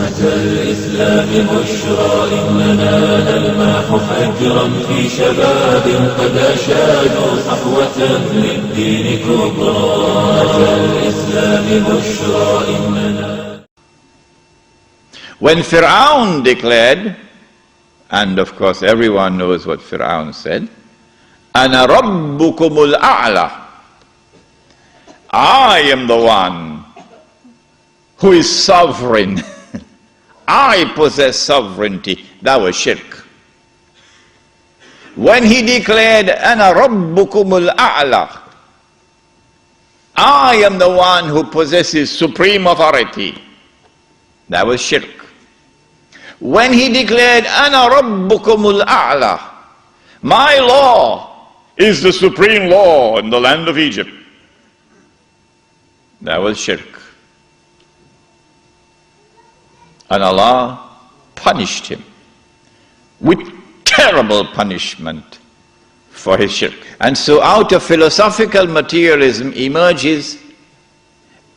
الإسلام بشرى إننا نلمح فجرا في شباب قد أشادوا صحوة للدين كبرى. الإسلام بشرى إننا. When Fir'aun declared, and of course everyone knows what Fir'aun said, أَنَا رَبُّكُمُ الْأَعْلَى, I am the one who is sovereign. I possess sovereignty. That was shirk. When he declared, أَنَا رَبُّكُمُ الْأَعْلَى, I am the one who possesses supreme authority, that was shirk. When he declared, أَنَا رَبُّكُمُ الْأَعْلَى, my law is the supreme law in the land of Egypt, that was shirk. And Allah punished him with terrible punishment for his shirk. And so out of philosophical materialism emerges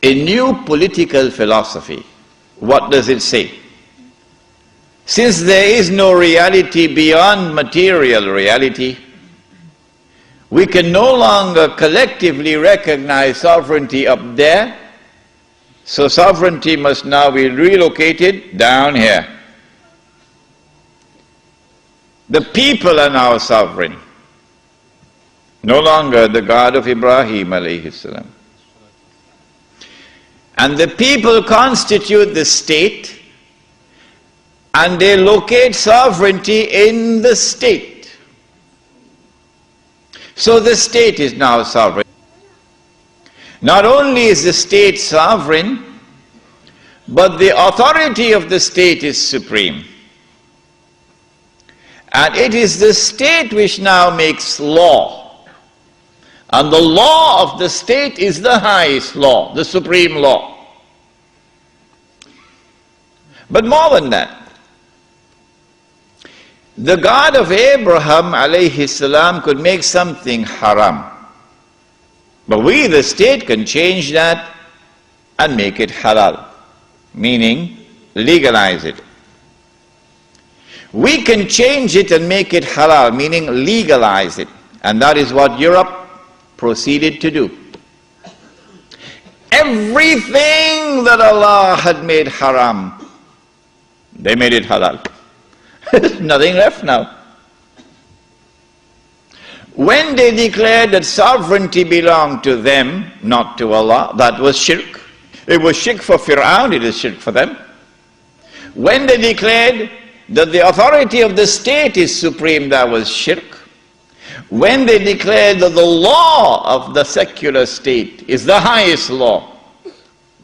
a new political philosophy. What does it say? Since there is no reality beyond material reality, we can no longer collectively recognize sovereignty up there, so sovereignty must now be relocated down here. The people are now sovereign, no longer the God of Ibrahim alayhi salam. And the people constitute the state, and they locate sovereignty in the state. So the state is now sovereign. Not only is the state sovereign, but the authority of the state is supreme. And it is the state which now makes law. And the law of the state is the highest law, the supreme law. But more than that, the God of Abraham alayhi salam could make something haram. But we, the state, can change that and make it halal, meaning legalize it. We can change it and make it halal, meaning legalize it. And that is what Europe proceeded to do. Everything that Allah had made haram, they made it halal. There's nothing left now. When they declared that sovereignty belonged to them, not to Allah, that was shirk. It was shirk for Fir'aun, it is shirk for them. When they declared that the authority of the state is supreme, that was shirk. When they declared that the law of the secular state is the highest law,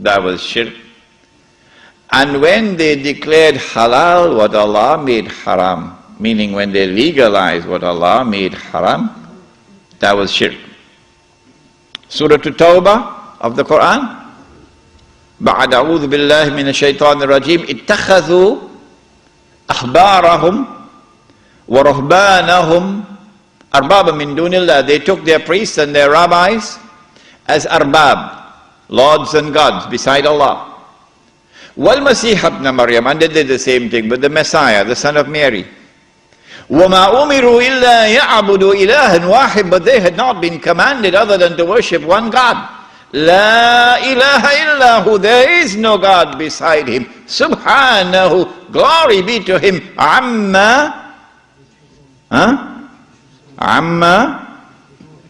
that was shirk. And when they declared halal what Allah made haram, meaning when they legalized what Allah made haram, that was shirk. Surah At-Tawbah of the Quran, بعد أعوذ بالله من الشيطان الرجيم اتخذوا أحبارهم ورهبانهم أربابا من دون الله. They took their priests and their rabbis as arbab, lords and gods beside Allah. وَالْمَسِيحَ ابْنَ مَرْيَمَ, and they did the same thing with the Messiah, the son of Mary. وَمَا أُمِرُوا إِلَّا يَعْبُدُوا إِلَهًا وَاحِدًا, but they had not been commanded other than to worship one God. لَا إِلَهَ إِلَّا هُ, there is no God beside him. Subhanahu, glory be to him. عَمَّا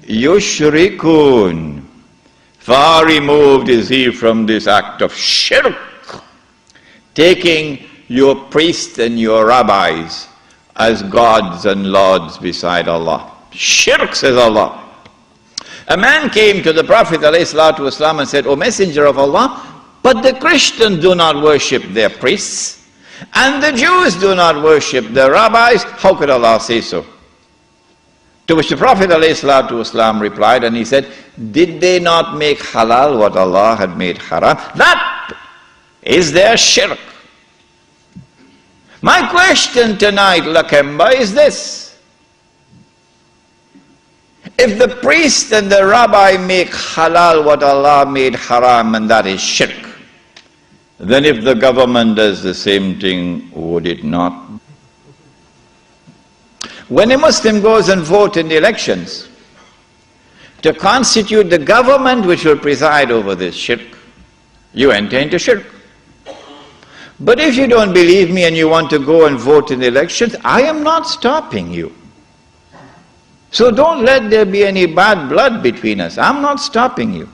يُشْرِكُونَ, far removed is he from this act of shirk, taking your priests and your rabbis as gods and lords beside Allah. Shirk, says Allah. A man came to the Prophet ﷺ and said, O Messenger of Allah, but the Christians do not worship their priests, and the Jews do not worship their rabbis. How could Allah say so? To which the Prophet ﷺ replied, and he said, did they not make halal what Allah had made haram? That is their shirk. My question tonight, Lakemba, is this. If the priest and the rabbi make halal what Allah made haram, and that is shirk, then if the government does the same thing, would it not? When a Muslim goes and votes in the elections to constitute the government which will preside over this shirk, you enter into shirk. But if you don't believe me and you want to go and vote in the elections, I am not stopping you. So don't let there be any bad blood between us. I'm not stopping you.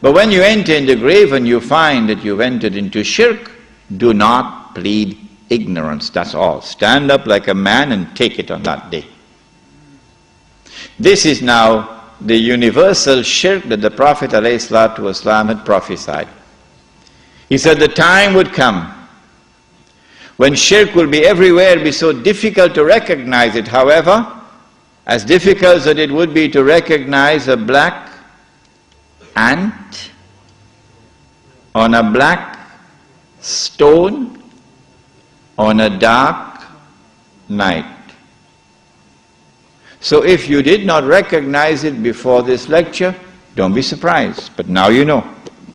But when you enter in the grave and you find that you've entered into shirk, do not plead ignorance, that's all. Stand up like a man and take it on that day. This is now the universal shirk that the Prophet ﷺ had prophesied. He said the time would come when shirk will be everywhere, be so difficult to recognize it. However, as difficult as it would be to recognize a black ant on a black stone on a dark night. So if you did not recognize it before this lecture, don't be surprised, but now you know.